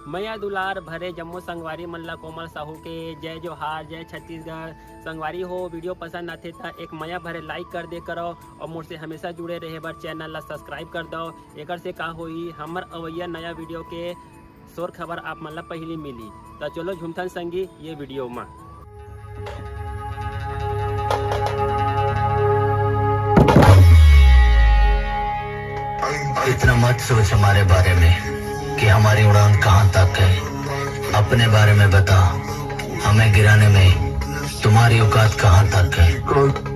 मैया दुलार भरे जम्मू संगवारी मल्ला कोमल साहू के जय जोहार, जय छत्तीसगढ़। संगवारी हो वीडियो पसंद आते था एक मैया भरे लाइक कर दे करो और मुझसे हमेशा जुड़े रहे बर चैनल ला सब्सक्राइब कर दो। एक से का होई हमर अवैया नया वीडियो के शोर खबर आप मन ला पहली मिली। तो चलो झुमथन संगी ये वीडियो में। इतना मत सोच हमारे बारे में कि हमारी उड़ान कहाँ तक है। अपने बारे में बता, हमें गिराने में तुम्हारी औकात कहाँ तक है।